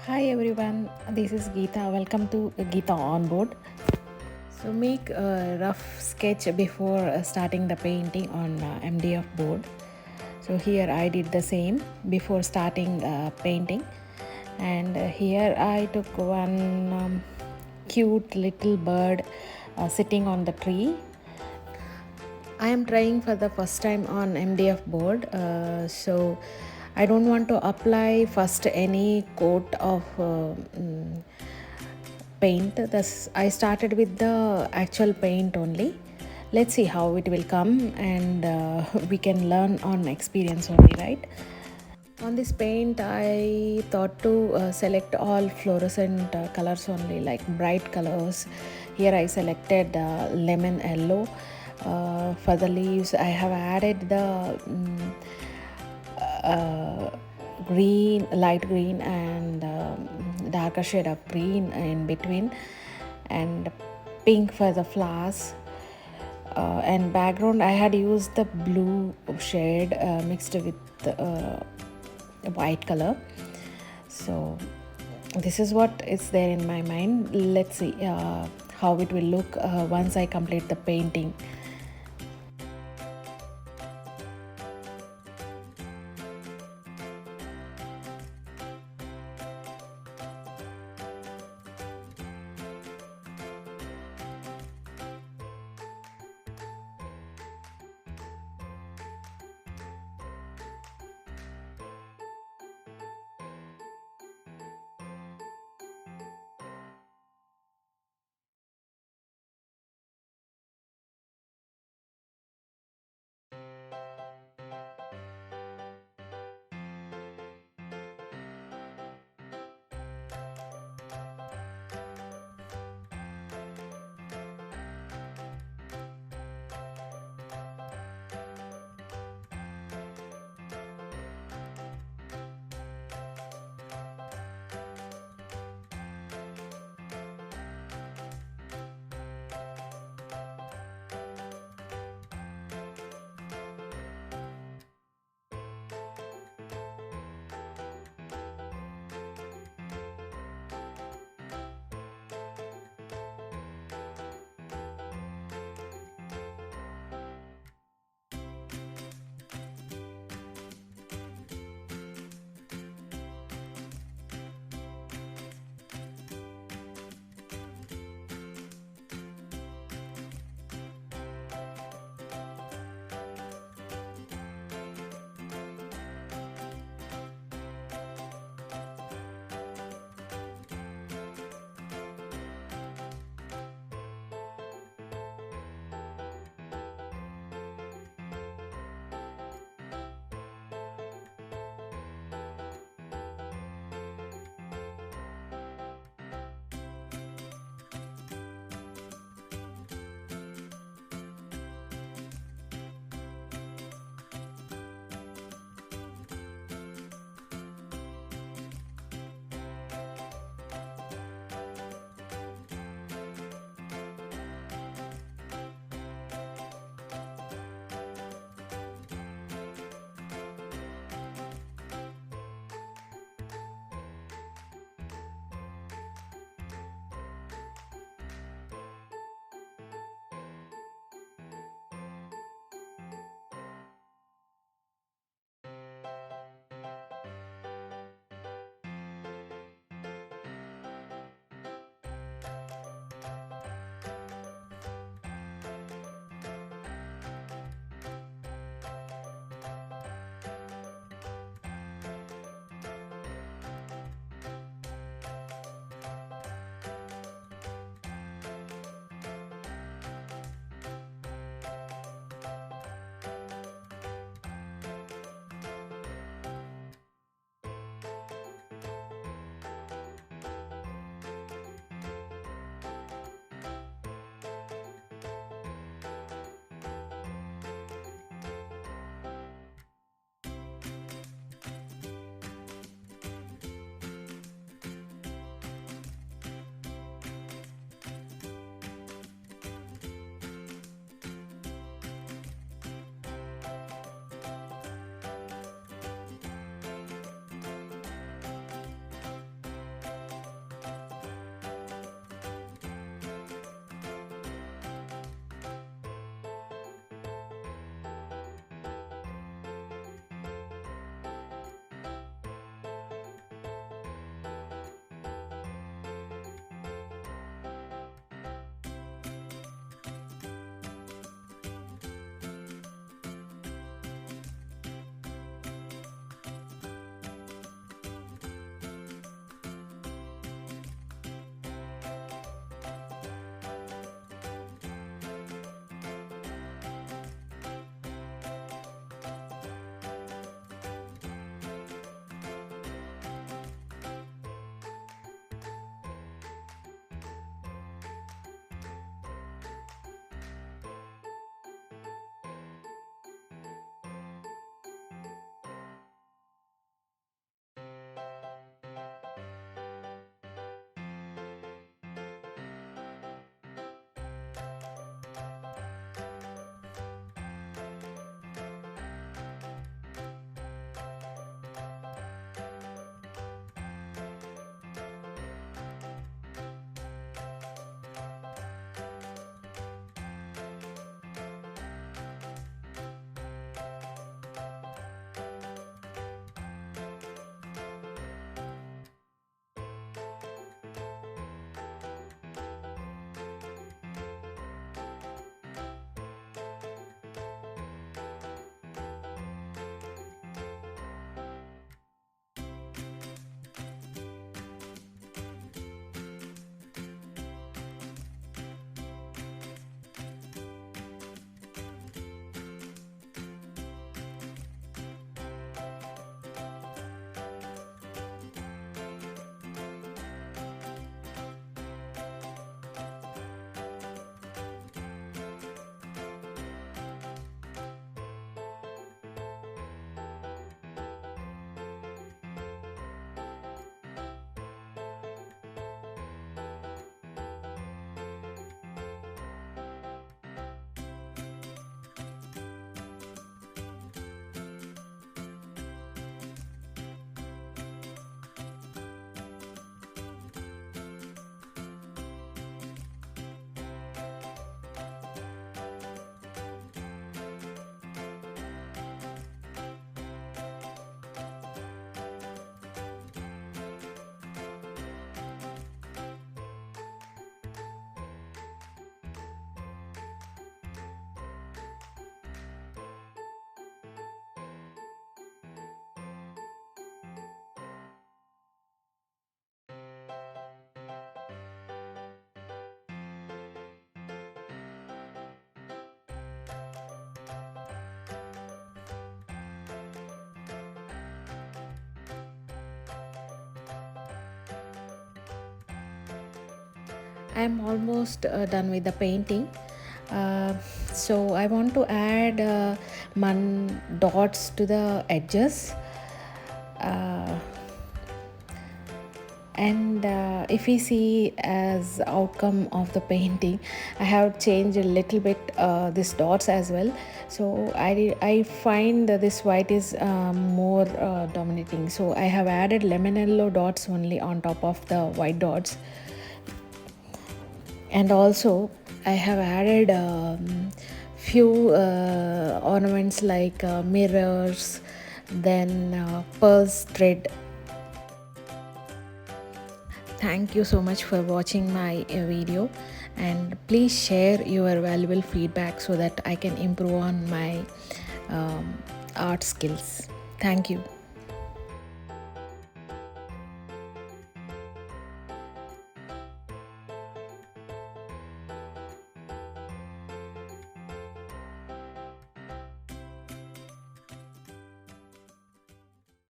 Hi everyone, this is Geetha. Welcome to Geetha on board. So make a rough sketch before starting the painting on MDF board. So here I did the same before starting painting, and here I took one cute little bird sitting on the tree. I am trying for the first time on MDF board, so I don't want to apply first any coat of paint. This I started with the actual paint only. Let's see how it will come, and we can learn on experience only, right? On this paint, I thought to select all fluorescent colors only, like bright colors. Here I selected lemon yellow. For the leaves, I have added the uh, green, light green, and darker shade of green in between, and pink for the flowers. And background, I had used the blue shade mixed with white color. So this is what is there in my mind. Let's see how it will look once I complete the painting. I'm almost done with the painting. uh, so I want to add one dots to the edges, uh, and if we see as outcome of the painting, I have changed a little bit this dots as well. So I find that this white is more dominating, so I have added lemon yellow dots only on top of the white dots. And also I have added few ornaments like mirrors, then pearls thread. Thank you so much for watching my video, and please share your valuable feedback so that I can improve on my art skills. Thank you.